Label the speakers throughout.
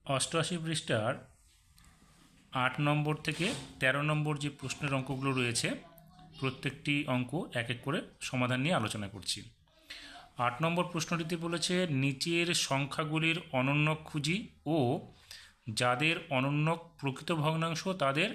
Speaker 1: অষ্টআশি পৃষ্ঠার 8 নম্বর থেকে 13 নম্বর যে প্রশ্নের অঙ্কগুলো রয়েছে প্রত্যেকটি অঙ্ক এক এক করে সমাধান নিয়ে আলোচনা করছি। 8 নম্বর প্রশ্নটিতে বলেছে নিচের সংখ্যাগুলির অনন্যক খুঁজি ও যাদের অনন্যক প্রকৃত ভগ্নাংশ তাদের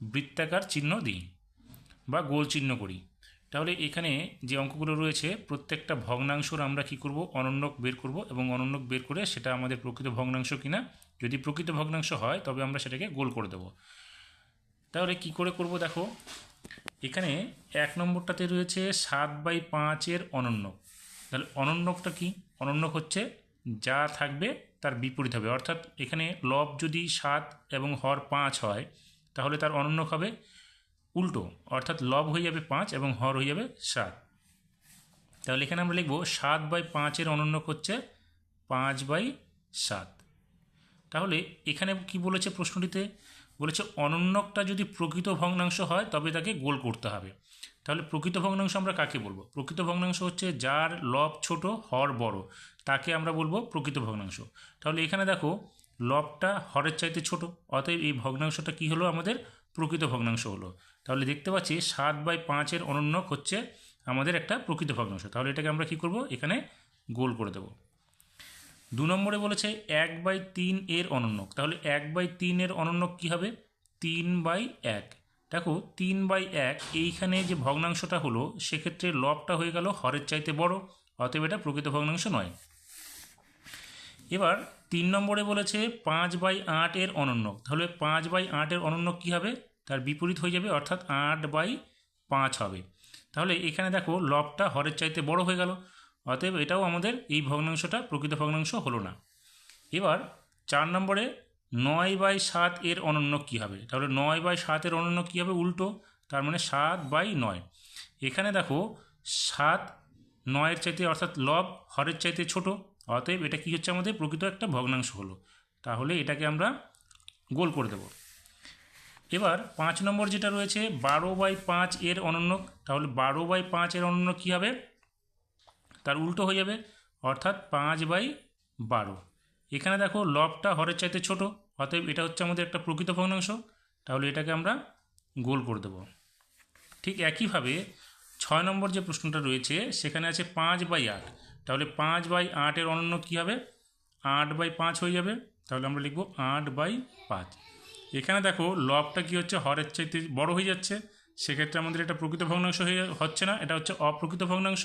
Speaker 1: বৃত্তাকার চিহ্ন দিই বা গোল চিহ্ন করি। তাহলে এখানে যে অঙ্কগুলো রয়েছে প্রত্যেকটা ভগ্নাংশর আমরা কি করব, অনন্যক বের করব এবং অনন্যক বের করে সেটা আমাদের প্রকৃত ভগ্নাংশ কিনা, যদি প্রকৃত ভগ্নাংশ হয় তবে আমরা সেটাকে গোল করে দেব। তাহলে কি করে করব দেখো, এখানে 1 নম্বরটাতে রয়েছে 7/5 অনন্যক। তাহলে অনন্যকটা কি? অনন্যক হচ্ছে যা থাকবে তার বিপরীত হবে, অর্থাৎ এখানে লব যদি 7 এবং হর 5 হয় তাহলে তার অনন্যক হবে উল্টো, অর্থাৎ লব হয়ে যাবে 5 এবং হর হয়ে যাবে 7। তাহলে এখানে আমরা লিখব 7/5 অনন্যক হচ্ছে 5/7। তাহলে এখানে কি বলেছে প্রশ্নটিতে, বলেছে অনন্যকটা যদি প্রকৃত ভগ্নাংশ হয় তবে তাকে গোল করতে হবে। তাহলে প্রকৃত ভগ্নাংশ আমরা কাকে বলবো? প্রকৃত ভগ্নাংশ হচ্ছে যার লব ছোট হর বড়, তাকে আমরা বলবো প্রকৃত ভগ্নাংশ। তাহলে এখানে দেখো লবটা হরের চাইতে ছোট, অতএব এই ভগ্নাংশটা কি হলো, আমাদের প্রকৃত ভগ্নাংশ হলো। তাহলে দেখতে পাচ্ছি 7/5 অনন্যক হচ্ছে আমাদের একটা প্রকৃত ভগ্নাংশ। তাহলে এটাকে আমরা কি করব, এখানে গোল করে দেবো। 2 নম্বরে বলেছে 1/3 অনন্যক। তাহলে 1/3 অনন্যক কি হবে? 3/1। দেখো 3/1 এইখানে যে ভগ্নাংশটা হলো সেক্ষেত্রে লবটা হয়ে গেল হরের চাইতে বড়, অতএব এটা প্রকৃত ভগ্নাংশ নয়। এবার 3 নম্বরে বলেছে 5/8 অনন্যক। তাহলে 5/8 অনন্যক কী হবে? তার বিপরীত হয়ে যাবে, অর্থাৎ 8/5 হবে। তাহলে এখানে দেখো লবটা হরের চাইতে বড় হয়ে গেল, অতএব এটাও আমাদের এই ভগ্নাংশটা প্রকৃত ভগ্নাংশ হলো না। এবার 4 নম্বরে 9/7 অনন্যক কী হবে? তাহলে 9/7 অনন্যক কী হবে? উল্টো, তার মানে 7/9। এখানে দেখো 7 9-এর চাইতে, অর্থাৎ লব হরের চাইতে ছোট, অতএব এটা কি হচ্ছে, আমাদের প্রকৃত একটা ভগ্নাংশ হলো। তাহলে এটাকে আমরা গোল করে দেব। এবার 5 নম্বর যেটা রয়েছে 12/5 অনন্যক। তাহলে 12/5 অনন্যক কী হবে? তার উল্টো হয়ে যাবে, অর্থাৎ 5/12। এখানে দেখো লবটা হরের চাইতে ছোট, অতএব এটা হচ্ছে আমাদের একটা প্রকৃত ভগ্নাংশ। তাহলে এটাকে আমরা গোল করে দেব। ঠিক একইভাবে 6 নম্বর যে প্রশ্নটা রয়েছে সেখানে আছে 5/8। তাহলে 5/8 অনন্যক কী হবে? 8/5 হয়ে যাবে। তাহলে আমরা লিখব 8/5। এখানে দেখো লবটা কি হচ্ছে, হরের চাইতে বড় হয়ে যাচ্ছে, সেক্ষেত্রে আমাদের এটা প্রকৃত ভগ্নাংশ হচ্ছে না, এটা হচ্ছে অপ্রকৃত ভগ্নাংশ।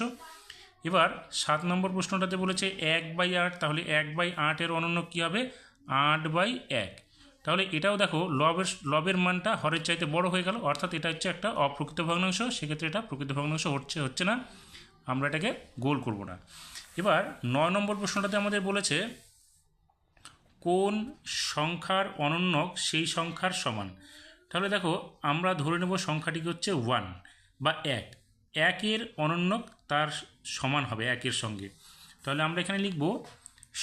Speaker 1: এবার 7 নম্বর প্রশ্নটাতে বলেছে 1/8। তাহলে 1/8 অনন্যক কী হবে? 8/1। তাহলে এটাও দেখো লবের মানটা হরের চাইতে বড় হয়ে গেল, অর্থাৎ এটা হচ্ছে একটা অপ্রকৃত ভগ্নাংশ, সেক্ষেত্রে এটা প্রকৃত ভগ্নাংশ হচ্ছে না, আমরা এটাকে গোল করব না। এবার 9 নম্বর প্রশ্নটাতে আমাদের বলেছে কোন সংখ্যার অনন্যক সেই সংখ্যার সমান। তাহলে দেখো আমরা ধরে নেব সংখ্যাটিকে হচ্ছে 1 বা 1, 1 অনন্যক তার সমান হবে 1 সঙ্গে। তাহলে আমরা এখানে লিখব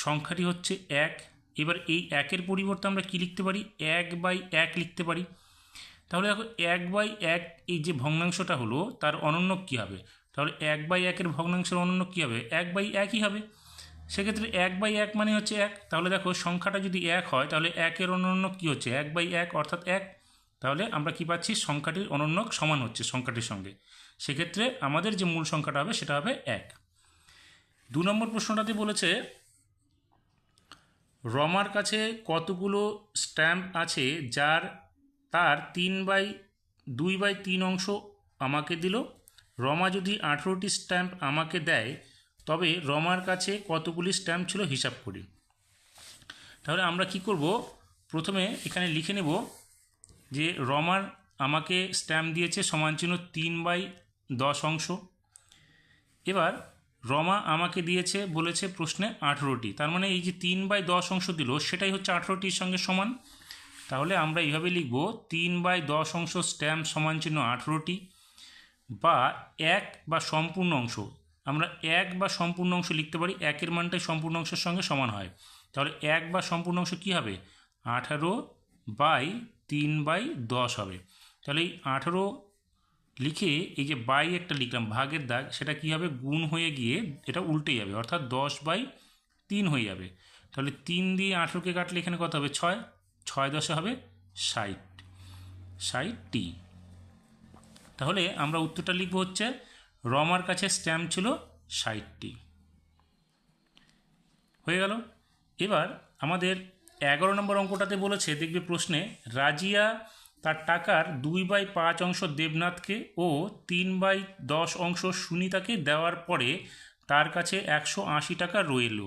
Speaker 1: সংখ্যাটি হচ্ছে 1। এবার এই 1 পরিবর্তে আমরা কি লিখতে পারি? 1/1 লিখতে পারি। তাহলে দেখো 1/1 এই যে ভগ্নাংশটা হলো তার অনন্যক কী হবে? তাহলে 1/1 ভগ্নাংশের অনন্যক কী হবে? 1/1ই হবে। সেক্ষেত্রে 1/1 মানে হচ্ছে 1। তাহলে দেখো সংখ্যাটা যদি 1 হয় তাহলে 1 অনন্যক কী হচ্ছে? 1/1 অর্থাৎ 1। তাহলে আমরা কি পাচ্ছি? সংখ্যাটির অনন্যক সমান হচ্ছে সংখ্যাটির সঙ্গে, সেক্ষেত্রে আমাদের যে মূল সংখ্যাটা হবে সেটা হবে 1। 2 নম্বর প্রশ্নটাতে বলেছে রমার কাছে কতগুলো স্ট্যাম্প আছে তার 2/3 অংশ আমাকে দিল। রমা যদি 18টি স্ট্যাম্প আমাকে দেয় তবে রমার কাছে কতগুলি স্ট্যাম্প ছিল হিসাব করি। তাহলে আমরা কি করব, প্রথমে এখানে লিখে নেব যে রমার আমাকে স্ট্যাম্প দিয়েছে সমান চিহ্ন 3/10 অংশ। এবার রমা আমাকে দিয়েছে বলেছে প্রশ্নে 18টি, তার মানে এই যে 3/10 অংশ দিল সেটাই হচ্ছে 18টির সঙ্গে সমান। তাহলে আমরা এইভাবে লিখব 3/10 অংশ স্ট্যাম্প সমান চিহ্ন 18টি, বা 1 বা সম্পূর্ণ অংশ। আমরা 1 বা সম্পূর্ণ অংশ লিখতে পারি, 1 মানটাই সম্পূর্ণ অংশের সঙ্গে সমান হয়। তাহলে 1 বা সম্পূর্ণ অংশ কী হবে? 18/3/10 হবে। তাহলে এই 18 লিখে এই যে বাই একটা লিখলাম ভাগের দাগ, সেটা কি হবে? গুণ হয়ে গিয়ে এটা উল্টে যাবে, অর্থাৎ 10/3 হয়ে যাবে। তাহলে 3 দিয়ে 18কে কাটলে এখানে কত হবে 6, 6 10 হবে 60, 60টি। তাহলে আমরা উত্তরটা লিখব হচ্ছে রমার কাছে স্ট্যাম্প ছিল 60টি। হয়ে গেল। এবার আমাদের 11 নম্বর অঙ্কটাতে বলেছে, দেখবে প্রশ্নে, রাজিয়া তার টাকার 2/5 অংশ দেবনাথকে ও 3/10 অংশ সুনিতাকে দেওয়ার পরে তার কাছে 180 টাকা রইল।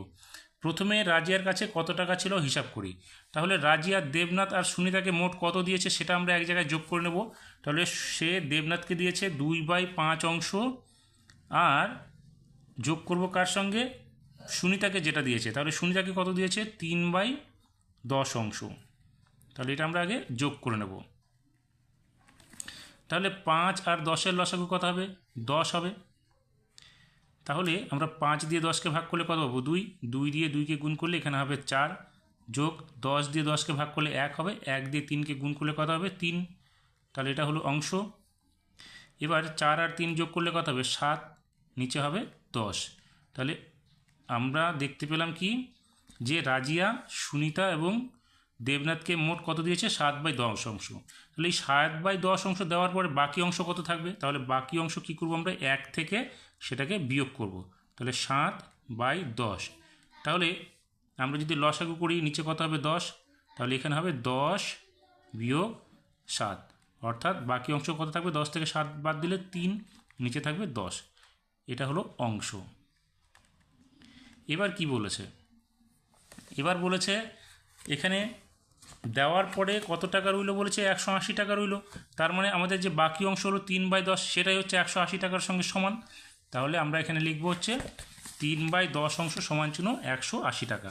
Speaker 1: প্রথমে রাজিয়ার কাছে কত টাকা ছিল হিসাব করি। তাহলে রাজিয়া দেবনাথ আর সুনিতাকে মোট কত দিয়েছে সেটা আমরা এক জায়গায় যোগ করে নেব। তাহলে সে দেবনাথকে দিয়েছে 2/5 অংশ, আর যোগ করব কার সঙ্গে, সুনিতাকে যেটা দিয়েছে। তাহলে সুনিতাকে কত দিয়েছে 3/10 অংশ। তাহলে এটা আমরা আগে যোগ করে নেব। তাহলে 5 আর 10-এর লসাগু কত হবে 10 হবে। তাহলে আমরা 5 দিয়ে 10কে ভাগ করলে কত পাবো 2, 2 দিয়ে 2কে গুণ করলে এখানে হবে 4, যোগ 10 দিয়ে 10কে ভাগ করলে 1 হবে, 1 দিয়ে 3কে গুণ করলে কত হবে 3। তাহলে এটা হলো অংশ। এবার 4 আর 3 যোগ করলে কত হবে 7, নিচে হবে 10। তাহলে আমরা দেখতে পেলাম কি, যে রাজিয়া, সুনিতা এবং দেবনাথকে মোট কত দিয়েছে 7/10 অংশ। তাহলে এই 7/10 অংশ দেওয়ার পরে বাকি অংশ কত থাকবে, তাহলে বাকি অংশ কী করবো আমরা 1 থেকে সেটাকে বিয়োগ করব। তাহলে 7/10। তাহলে আমরা যদি লসাগু করি নিচে কত হবে 10, তাহলে এখানে হবে 10 বিয়োগ 7, অর্থাৎ বাকি অংশ কত থাকবে 10 থেকে 7 বাদ দিলে 3, নিচে থাকবে 10। এটা হলো অংশ। এবার কি বলেছে, এবার বলেছে এখানে দেওয়ার পরে কত টাকা রইল বলেছে 180 টাকা রইল। তার মানে আমাদের যে বাকি অংশ হলো 3/10, সেটাই হচ্ছে 180 টাকার সঙ্গে সমান। তাহলে আমরা এখানে লিখব হচ্ছে 3/10 অংশ সমান চিহ্ন 180 টাকা।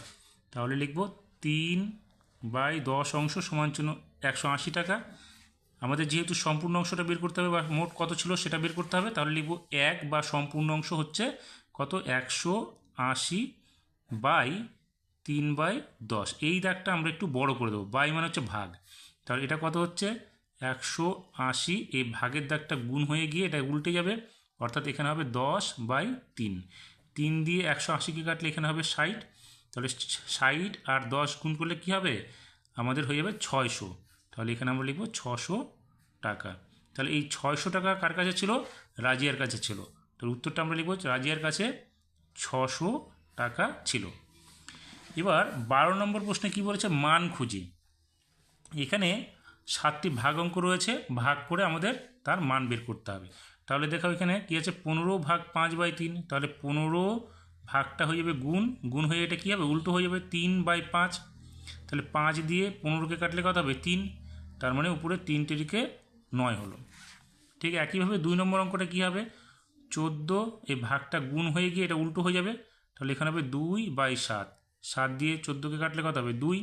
Speaker 1: তাহলে লিখব 3/10 অংশ সমান চিহ্ন 180 টাকা। আমাদের যেহেতু সম্পূর্ণ অংশটা বের করতে হবে বা মোট কত ছিল সেটা বের করতে হবে, তাহলে লিখব 1 বা সম্পূর্ণ অংশ হচ্ছে কত 180/3/10। এই দাগটা আমরা একটু বড় করে দেবো, বাই মানে হচ্ছে ভাগ। তাহলে এটা কত হচ্ছে 180, এই ভাগের দাগটা গুণ হয়ে গিয়ে এটা উল্টে যাবে, অর্থাৎ এখানে হবে 10/3। 3 দিয়ে 180কে কাটলে এখানে হবে 60। তাহলে 60 আর 10 গুণ করলে কি হবে আমাদের হয়ে যাবে 600। তাহলে এখানে আমরা লিখব 600 টাকা। তাহলে এই 600 টাকা কার কাছে ছিল, রাজিয়ার কাছে ছিল। তাহলে উত্তরটা আমরা লিখব রাজিয়ার কাছে 600 টাকা ছিল। এবার 12 নম্বর প্রশ্নে কি বলেছে, মান খুঁজি। এখানে 7টি ভাগ অঙ্ক রয়েছে, ভাগ করে আমাদের তার মান বের করতে হবে। তাহলে দেখো এখানে কী আছে 15 ভাগ 5/3। তাহলে 15 ভাগটা হয়ে যাবে গুণ, গুণ হয়ে এটা কী হবে উল্টো হয়ে যাবে 3/5। তাহলে 5 দিয়ে 15কে কাটলে কত হবে 3, তার মানে উপরে 3 তিরিকে 9 হলো। ঠিক একইভাবে 2 নম্বর অঙ্কটা কী হবে 14, এই ভাগটা গুণ হয়ে গিয়ে এটা উল্টো হয়ে যাবে। তাহলে এখানে হবে 2/7, 7 দিয়ে 14কে কাটলে কত হবে 2,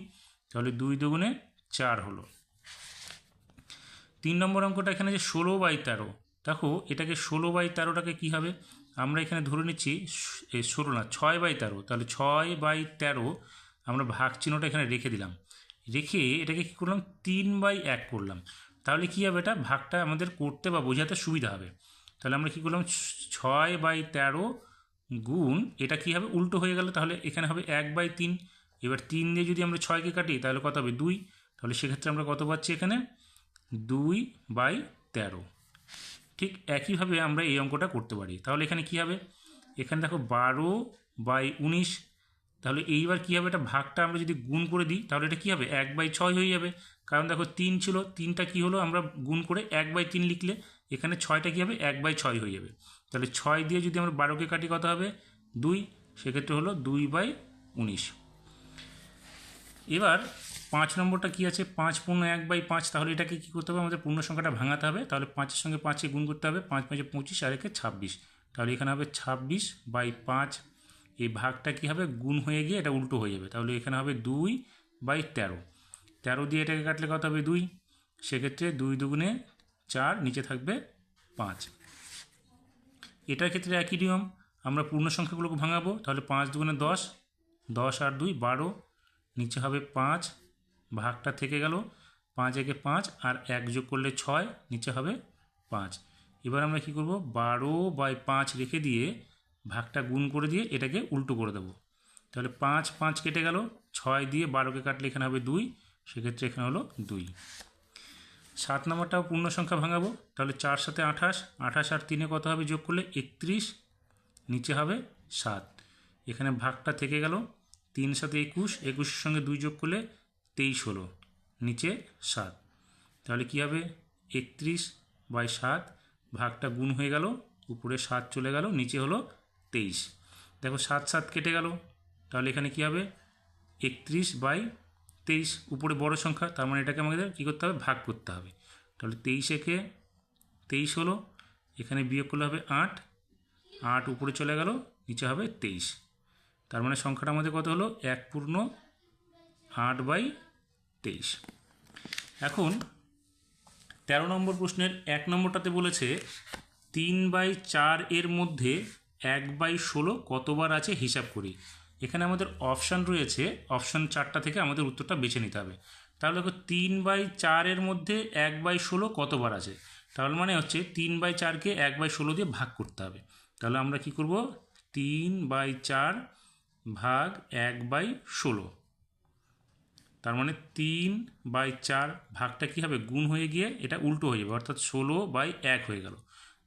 Speaker 1: তাহলে 2 দুগুণে 4 হলো। 3 নম্বর অঙ্কটা এখানে যে 16/13, দেখো এটাকে 16/13টাকে কী হবে, আমরা এখানে ধরে নিচ্ছি 16 না 6/13। তাহলে 6/13 আমরা ভাগ চিহ্নটা এখানে রেখে দিলাম, রেখে এটাকে কী করলাম 3/1 করলাম। তাহলে কী হবে এটা ভাগটা আমাদের করতে বা বোঝাতে সুবিধা হবে। তাহলে আমরা কী করলাম 6/13 গুণ এটা কী হবে উল্টো হয়ে গেল, তাহলে এখানে হবে 1/3। এবার 3 দিয়ে যদি আমরা 6কে কাটি তাহলে কত হবে 2। তাহলে সেক্ষেত্রে আমরা কত পাচ্ছি এখানে 2/13। ঠিক একইভাবে আমরা এই অঙ্কটা করতে পারি। তাহলে এখানে কী হবে, এখানে দেখো 12/19। তাহলে এইবার কী হবে এটা ভাগটা আমরা যদি গুণ করে দিই তাহলে এটা কী হবে 1/6 হয়ে যাবে। কারণ দেখো 3 ছিল, 3টা কী হলো আমরা গুণ করে 1/3 লিখলে এখানে 6টা কী হবে 1/6 হয়ে যাবে। তাহলে 6 দিয়ে যদি আমরা 12কে কাটি কত হবে 2, সেক্ষেত্রে হলো 2/19। এবার 5 নম্বরটা কী আছে 5 পূর্ণ 1/5। তাহলে এটাকে কী করতে হবে আমাদের পূর্ণ সংখ্যাটা ভাঙাতে হবে। তাহলে 5-এর সঙ্গে 5কে গুণ করতে হবে, 5 5 25 আর 1 26। তাহলে এখানে হবে 26/5। এই ভাগটা কী হবে গুণ হয়ে গিয়ে এটা উল্টো হয়ে যাবে। তাহলে এখানে হবে 2/13। 13 দিয়ে এটাকে কাটলে কত হবে 2, সেক্ষেত্রে 2 দুগুণে 4, নিচে থাকবে 5। এটার ক্ষেত্রে একই নিয়ম, আমরা পূর্ণ সংখ্যাগুলোকে ভাঙাবো। তাহলে 5 দুগুণে 10, 10 আর 2 12, নিচে হবে 5, ভাগটা থেকে গেল 5 একে 5 আর 1 যোগ করলে 6, নিচে হবে 5। এবার আমরা কী করব 12/5 রেখে দিয়ে ভাগটা গুণ করে দিয়ে এটাকে উল্টো করে দেবো। তাহলে 5 5 কেটে গেল, 6 দিয়ে 12কে কাটলে এখানে হবে 2, সেক্ষেত্রে এখানে হলো 2। 7 নম্বরটাও পূর্ণ সংখ্যা ভাঙাবো, তাহলে 4 7 28, 28 আর 3 কত হবে যোগ করলে 31, নিচে হবে 7, এখানে ভাগটা থেকে গেল, 3 7 21, 21-এর সঙ্গে 2 যোগ করলে 23 হলো, নিচে 7, তাহলে কি হবে 31/7, ভাগটা গুণ হয়ে গেল, উপরে 7 চলে গেল, নিচে হলো 23। দেখো 7 7 কেটে গেল, তাহলে এখানে কি হবে 31/23, উপরে বড় সংখ্যা, তার মানে এটাকে আমাদের কী করতে হবে, ভাগ করতে হবে। তাহলে 23-একে 23 হলো, এখানে বিয়োগ করলে হবে 8, 8 উপরে চলে গেল, নিচে হবে 23, তার মানে সংখ্যাটা আমাদের কত হলো 1/8/23। এখন 13 নম্বর প্রশ্নের 1 নম্বরটাতে বলেছে 3/4 এর মধ্যে 1/16 কতবার আছে হিসাব করি। এখানে আমাদের অপশান রয়েছে, অপশান 4টা থেকে আমাদের উত্তরটা বেছে নিতে হবে। তাহলে দেখো 3/4 এর মধ্যে 1/16 কতবার আছে, তাহলে মানে হচ্ছে 3/4কে 1/16 দিয়ে ভাগ করতে হবে। তাহলে আমরা কি করব, 3/4 ভাগ 1/16, তার মানে 3/4 ভাগটা কী হবে, গুণ হয়ে গিয়ে এটা উল্টো হয়ে যাবে, অর্থাৎ 16/1 হয়ে গেল।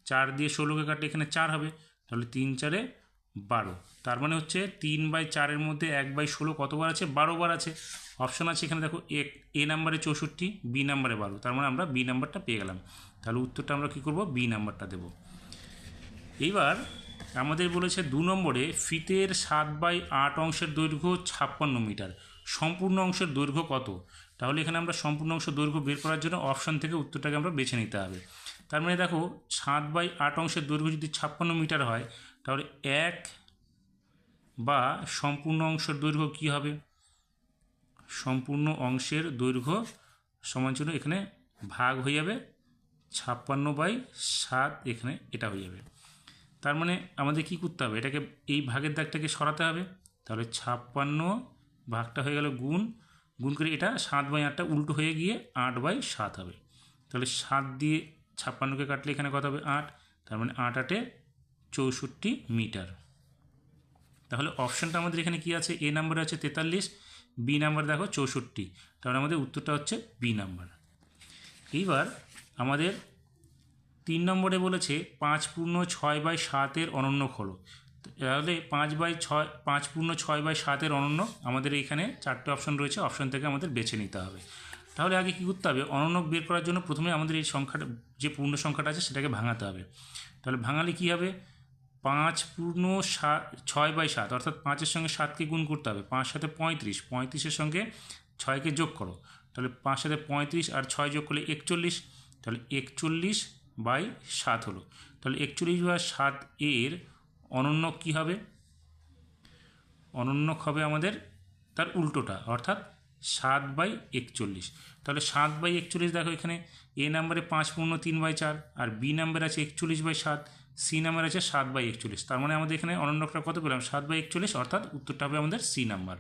Speaker 1: 4 দিয়ে 16কে কাটলে এখানে 4 হবে, তাহলে 3 4 12, তার মানে হচ্ছে 3/4 এর মধ্যে 1/16 কতবার আছে, 12 বার আছে। অপশন আছে এখানে দেখো, এ নাম্বারে 64, বি নাম্বারে 12, তার মানে আমরা বি নাম্বারটা পেয়ে গেলাম। তাহলে উত্তরটা আমরা কী করব, বি নাম্বারটা দেব। এইবার আমাদের বলেছে 2 নম্বরে ফিতের 7/8 অংশের দৈর্ঘ্য 56 মিটার, সম্পূর্ণ অংশের দৈর্ঘ্য কত। তাহলে এখানে আমরা সম্পূর্ণ অংশ দৈর্ঘ্য বের করার জন্য অপশান থেকে উত্তরটাকে আমরা বেছে নিতে হবে। তার মানে দেখো 7/8 অংশের দৈর্ঘ্য যদি 56 মিটার হয়, তাহলে 1 বা সম্পূর্ণ অংশের দৈর্ঘ্য কী হবে, সম্পূর্ণ অংশের দৈর্ঘ্য সমান ছিল, এখানে ভাগ হয়ে যাবে 56/7, এখানে এটা হয়ে যাবে। তার মানে আমাদের কি করতে হবে, এটাকে এই ভাগের দাগটাকে সরাতে হবে, তাহলে 56 ভাগটা হয়ে গেল গুণ, গুণ করে এটা 7/8টা উল্টো হয়ে গিয়ে 8/7 হবে। তাহলে 7 দিয়ে 56কে কাটলে এখানে কত হবে 8, তার মানে 8 8 64 মিটার। তাহলে অপশানটা আমাদের এখানে কি আছে, এ নাম্বারে আছে 43, বি নাম্বার দেখো 64, তাহলে আমাদের উত্তরটা হচ্ছে বি নাম্বার। এইবার আমাদের 3 নম্বরে বলেছে 5 পূর্ণ 6/7 অনন্যক হলো। তাহলে 5 পূর্ণ 6/7 অনন্যক, আমাদের এখানে 4টে অপশন রয়েছে, অপশন থেকে আমাদের বেছে নিতে হবে। তাহলে আগে কী করতে হবে, অনন্যক বের করার জন্য প্রথমে আমাদের এই সংখ্যাটা, যে পূর্ণ সংখ্যাটা আছে সেটাকে ভাঙাতে হবে। তাহলে ভাঙালে কী হবে, 5 পূর্ণ 6/7, অর্থাৎ 5-এর সঙ্গে 7কে গুণ করতে হবে, 5 7 35, 35-এর সঙ্গে 6কে যোগ করো, তাহলে 5 7 35 আর 6 যোগ করলে 41, তাহলে 41/7 হলো। তাহলে 41/7 এর অনন্যক কী হবে, অনন্যক হবে আমাদের তার উল্টোটা, অর্থাৎ 7/41। তাহলে 7/41 দেখো, এখানে এ নাম্বারে 5 পূর্ণ 3/4, আর বি নাম্বারে আছে 41/7, সি নাম্বার আছে 7/41, তার মানে আমাদের এখানে অনন্যকটা কত পেলাম, 7/41, অর্থাৎ উত্তরটা হবে আমাদের সি নাম্বার।